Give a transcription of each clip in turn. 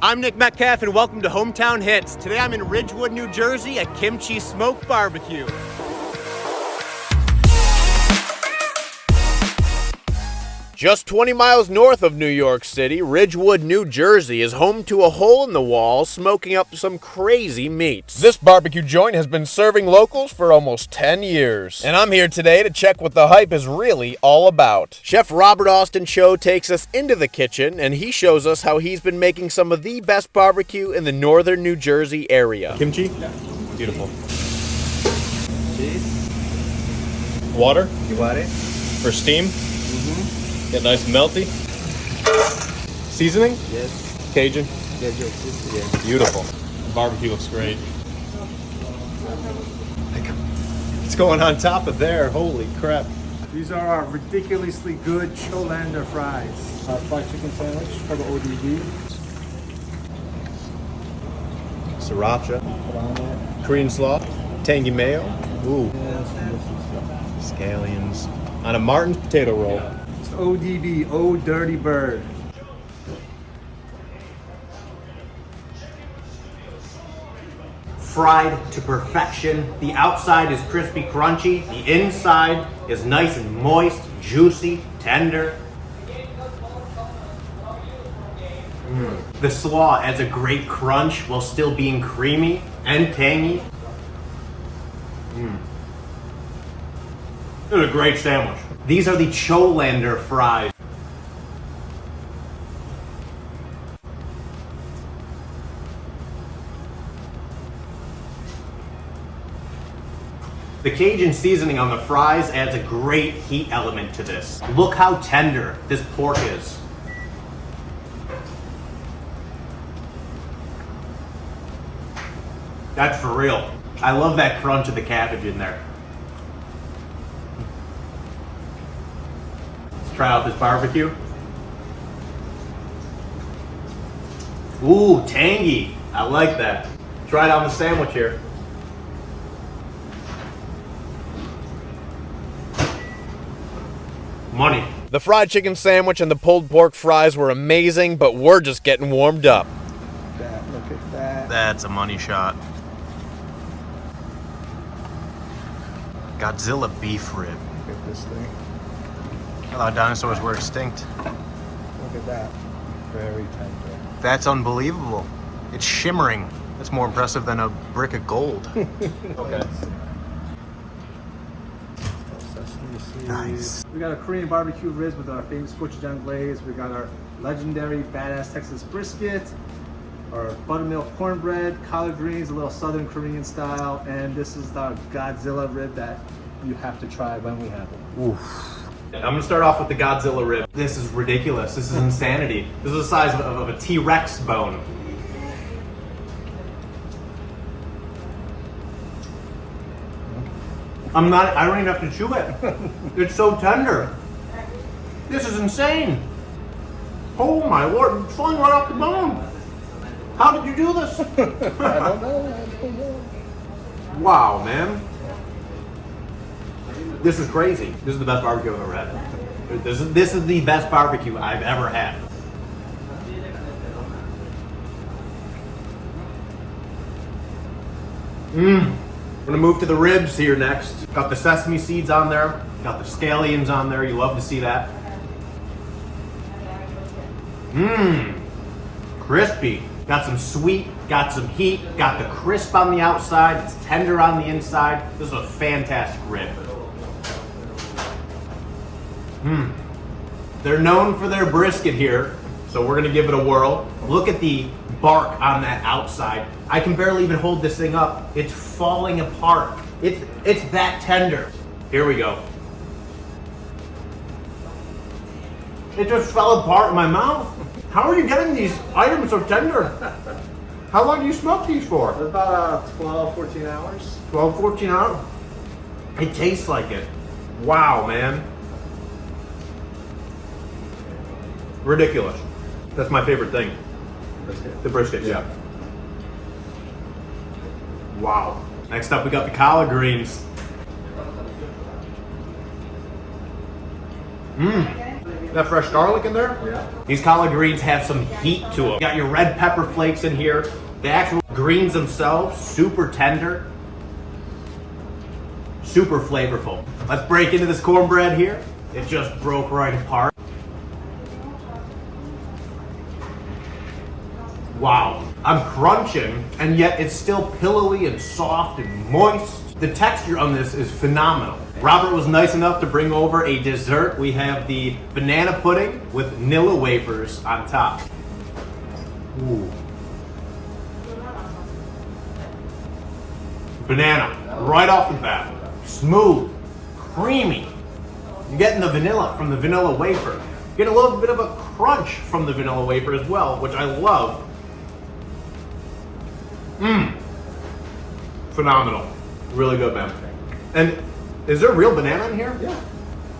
I'm Nick Metcalf and welcome to Hometown Hits. Today I'm in Ridgewood, New Jersey at Kimchi Smoke BBQ. Just 20 miles north of New York City, Ridgewood, New Jersey is home to a hole-in-the-wall smoking up some crazy meats. This barbecue joint has been serving locals for almost 10 years. And I'm here today to check what the hype is really all about. Chef Robert Austin Cho takes us into the kitchen and he shows us how he's been making some of the best barbecue in the northern New Jersey area. Kimchi? Yeah. Beautiful. Cheese. Water? You want it? For steam? Get nice and melty. Seasoning? Yes. Cajun? Yeah. Beautiful. The barbecue looks great. It's going on top of there. Holy crap. These are our ridiculously good Cholander fries. Our fried chicken sandwich for the ODB. Sriracha. Korean slaw. Tangy mayo. Ooh. Scallions. On a Martin's potato roll. It's ODB, Oh Dirty Bird. Fried to perfection. The outside is crispy, crunchy. The inside is nice and moist, juicy, tender. The slaw adds a great crunch while still being creamy and tangy. This is a great sandwich. These are the Cholander fries. The Cajun seasoning on the fries adds a great heat element to this. Look how tender this pork is. That's for real. I love that crunch of the cabbage in there. Let's try out this barbecue. Ooh, tangy. I like that. Try it on the sandwich here. Money. The fried chicken sandwich and the pulled pork fries were amazing, but we're just getting warmed up. Look at that. That's a money shot. Godzilla beef rib. Look at this thing. I thought dinosaurs were extinct. Look at that. Very tender. That's unbelievable. It's shimmering. That's more impressive than a brick of gold. Okay. Sesame seeds. Nice. We got our Korean barbecue ribs with our famous gochujang glaze. We got our legendary badass Texas brisket, our buttermilk cornbread, collard greens, a little southern Korean style, and this is our Godzilla rib that you have to try when we have it. Oof. I'm gonna start off with the Godzilla rib. This is ridiculous. This is insanity. This is the size of a T-Rex bone. I don't even have to chew it. It's so tender. This is insane. Oh my Lord, it's falling right off the bone. How did you do this? I don't know. Wow, man. This is crazy. This is the best barbecue I've ever had. This is the best barbecue I've ever had. We're gonna move to the ribs here next. Got the sesame seeds on there. Got the scallions on there. You love to see that. Crispy. Got some sweet, got some heat, got the crisp on the outside, it's tender on the inside. This is a fantastic rib. They're known for their brisket here, so we're gonna give it a whirl. Look at the bark on that outside. I can barely even hold this thing up. It's falling apart. It's that tender. Here we go. It just fell apart in my mouth. How are you getting these items so tender? How long do you smoke these for? About 12, 14 hours. 12, 14 hours? It tastes like it. Wow, man. Ridiculous. That's my favorite thing. Brisket. The brisket, yeah. Wow. Next up, we got the collard greens. That fresh garlic in there? Yeah. These collard greens have some heat to them. You got your red pepper flakes in here. The actual greens themselves, super tender. Super flavorful. Let's break into this cornbread here. It just broke right apart. Wow. I'm crunching, and yet it's still pillowy and soft and moist. The texture on this is phenomenal. Robert was nice enough to bring over a dessert. We have the banana pudding with vanilla wafers on top. Ooh. Banana, right off the bat. Smooth, creamy. You're getting the vanilla from the vanilla wafer. You're getting a little bit of a crunch from the vanilla wafer as well, which I love. Phenomenal. Really good, man. And is there real banana in here? Yeah.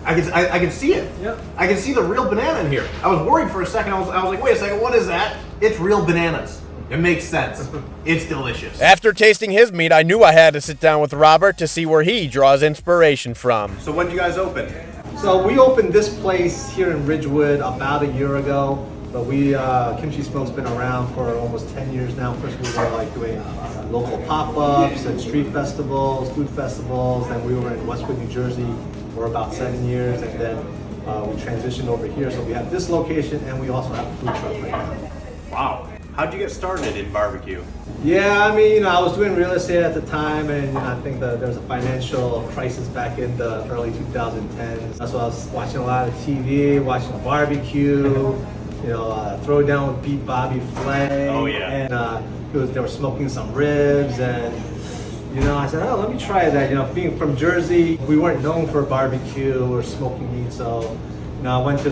I can see it. Yep. I can see the real banana in here. I was worried for a second. I was like, wait a second, what is that? It's real bananas. It makes sense. It's delicious. After tasting his meat, I knew I had to sit down with Robert to see where he draws inspiration from. So when did you guys open? So we opened this place here in Ridgewood about a year ago, but Kimchi Smoke's been around for almost 10 years now. First we were like doing local pop-ups and street festivals, food festivals, then we were in Westwood, New Jersey for about 7 years, and then we transitioned over here. So we have this location and we also have a food truck right now. Wow. How'd you get started in barbecue? Yeah, I mean, I was doing real estate at the time, and I think that there was a financial crisis back in the early 2010s. That's why I was watching a lot of TV, watching barbecue, throw down with Beat Bobby Flay. Oh yeah. And they were smoking some ribs, and I said, oh, let me try that. Being from Jersey, we weren't known for barbecue or smoking meat, so I went to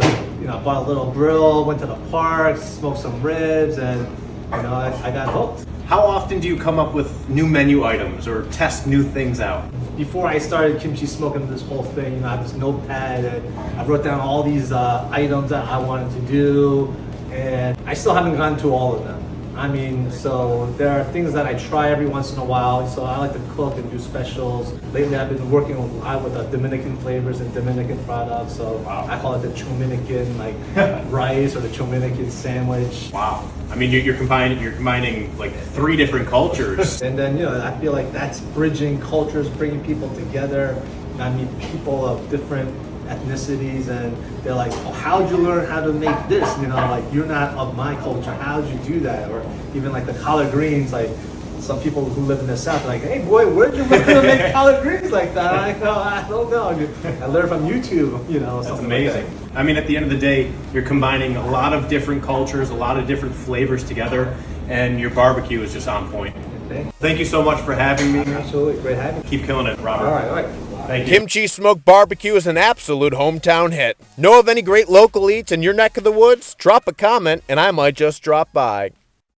bought a little grill, went to the park, smoked some ribs, and I got hooked. How often do you come up with new menu items or test new things out? Before I started Kimchi Smoking this whole thing, I had this notepad and I wrote down all these items that I wanted to do, and I still haven't gotten to all of them. I mean, so there are things that I try every once in a while. So I like to cook and do specials. Lately, I've been working a lot with Dominican flavors and Dominican products. So wow. I call it the Chominican rice or the Chominican sandwich. Wow. I mean, you're combining like 3 different cultures. And then I feel like that's bridging cultures, bringing people together. I meet people of different ethnicities, and they're like, oh, how'd you learn how to make this? You're not of my culture, how'd you do that? Or even like the collard greens, like some people who live in the South are like, hey boy, where'd you learn how to make collard greens like that? I don't know. I learned from YouTube, That's something amazing. like that. I mean, at the end of the day, you're combining a lot of different cultures, a lot of different flavors together, and your barbecue is just on point. Thank you so much for having me. Absolutely, great having you. Keep killing it, Robert. All right. Thank you. Kimchi Smoke BBQ is an absolute hometown hit. Know of any great local eats in your neck of the woods? Drop a comment and I might just drop by.